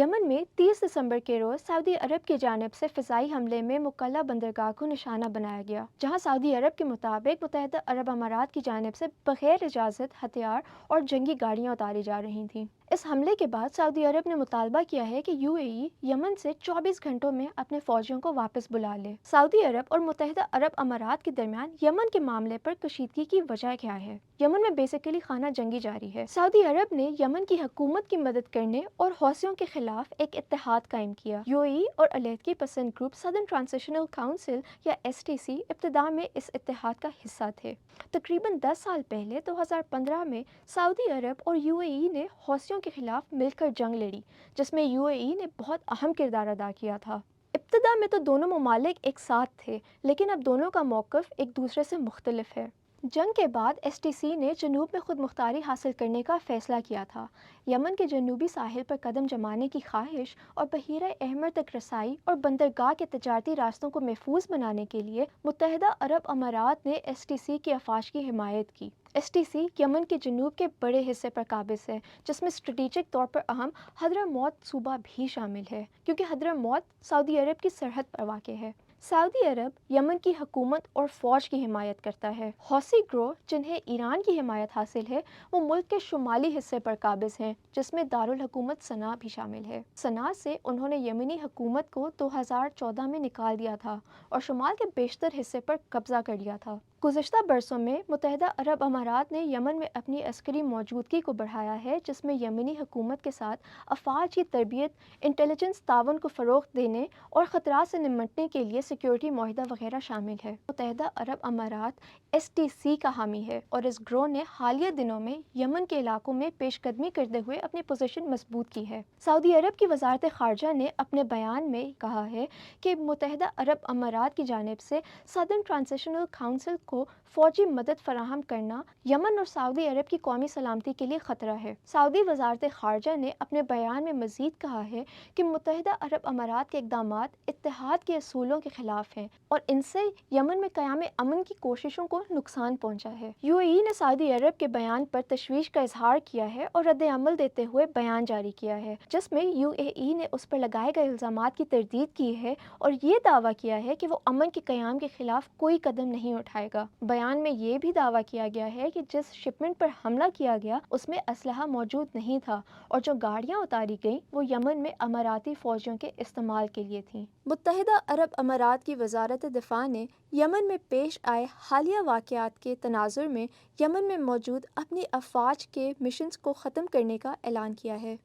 یمن میں 30 دسمبر کے روز سعودی عرب کی جانب سے فضائی حملے میں مکلا بندرگاہ کو نشانہ بنایا گیا، جہاں سعودی عرب کے مطابق متحدہ عرب امارات کی جانب سے بغیر اجازت ہتھیار اور جنگی گاڑیاں اتاری جا رہی تھیں۔ اس حملے کے بعد سعودی عرب نے مطالبہ کیا ہے کہ یو اے ای یمن سے 24 گھنٹوں میں اپنے فوجیوں کو واپس بلا لے۔ سعودی عرب اور متحدہ عرب امارات کے درمیان یمن کے معاملے پر کشیدگی کی وجہ کیا ہے؟ یمن میں بیسیکلی خانہ جنگی جاری ہے۔ سعودی عرب نے یمن کی حکومت کی مدد کرنے اور حوثیوں کے خلاف ایک اتحاد قائم کیا۔ یو اے ای اور علیحدگی پسند گروپ سدرن ٹرانزیشنل کونسل یا STC ابتدا میں اس اتحاد کا حصہ تھے۔ تقریباً 10 سال پہلے 2015 میں سعودی عرب اور یو اے ای نے حوثیوں کے خلاف مل کر جنگ لڑی، جس میں یو اے ای نے بہت اہم کردار ادا کیا تھا۔ ابتدا میں تو دونوں ممالک ایک ساتھ تھے، لیکن اب دونوں کا موقف ایک دوسرے سے مختلف ہے۔ جنگ کے بعد STC نے جنوب میں خود مختاری حاصل کرنے کا فیصلہ کیا تھا۔ یمن کے جنوبی ساحل پر قدم جمانے کی خواہش اور بحیرہ احمر تک رسائی اور بندرگاہ کے تجارتی راستوں کو محفوظ بنانے کے لیے متحدہ عرب امارات نے STC کی افواج کی حمایت کی۔ STC یمن کے جنوب کے بڑے حصے پر قابض ہے، جس میں اسٹریٹجک طور پر اہم حضرموت صوبہ بھی شامل ہے، کیونکہ حضرموت سعودی عرب کی سرحد پر واقع ہے۔ سعودی عرب یمن کی حکومت اور فوج کی حمایت کرتا ہے۔ حوثی گروہ جنہیں ایران کی حمایت حاصل ہے، وہ ملک کے شمالی حصے پر قابض ہیں، جس میں دارالحکومت صنعا بھی شامل ہے۔ صنعا سے انہوں نے یمنی حکومت کو 2014 میں نکال دیا تھا اور شمال کے بیشتر حصے پر قبضہ کر لیا تھا۔ گزشتہ برسوں میں متحدہ عرب امارات نے یمن میں اپنی عسکری موجودگی کو بڑھایا ہے، جس میں یمنی حکومت کے ساتھ افواج کی تربیت، انٹیلیجنس تعاون کو فروغ دینے اور خطرات سے نمٹنے کے لیے سیکیورٹی معاہدہ وغیرہ شامل ہے۔ متحدہ عرب امارات STC کا حامی ہے اور اس گروہ نے حالیہ دنوں میں یمن کے علاقوں میں پیش قدمی کرتے ہوئے اپنی پوزیشن مضبوط کی ہے۔ سعودی عرب کی وزارت خارجہ نے اپنے بیان میں کہا ہے کہ متحدہ عرب امارات کی جانب سے سدرن ٹرانزیشنل کونسل کو فوجی مدد فراہم کرنا یمن اور سعودی عرب کی قومی سلامتی کے لیے خطرہ ہے۔ سعودی وزارت خارجہ نے اپنے بیان میں مزید کہا ہے کہ متحدہ عرب امارات کے اقدامات اتحاد کے اصولوں کے خلاف ہیں اور ان سے یمن میں قیام امن کی کوششوں کو نقصان پہنچا ہے۔ یو اے ای نے سعودی عرب کے بیان پر تشویش کا اظہار کیا ہے اور رد عمل دیتے ہوئے بیان جاری کیا ہے، جس میں یو اے ای نے اس پر لگائے گئے الزامات کی تردید کی ہے اور یہ دعویٰ کیا ہے کہ وہ امن کے قیام کے خلاف کوئی قدم نہیں اٹھائے گا۔ بیان میں یہ بھی دعویٰ کیا گیا ہے کہ جس شپمنٹ پر حملہ کیا گیا اس میں اسلحہ موجود نہیں تھا اور جو گاڑیاں اتاری گئیں وہ یمن میں اماراتی فوجیوں کے استعمال کے لیے تھیں۔ متحدہ عرب امارات کی وزارت دفاع نے یمن میں پیش آئے حالیہ واقعات کے تناظر میں یمن میں موجود اپنی افواج کے مشنز کو ختم کرنے کا اعلان کیا ہے۔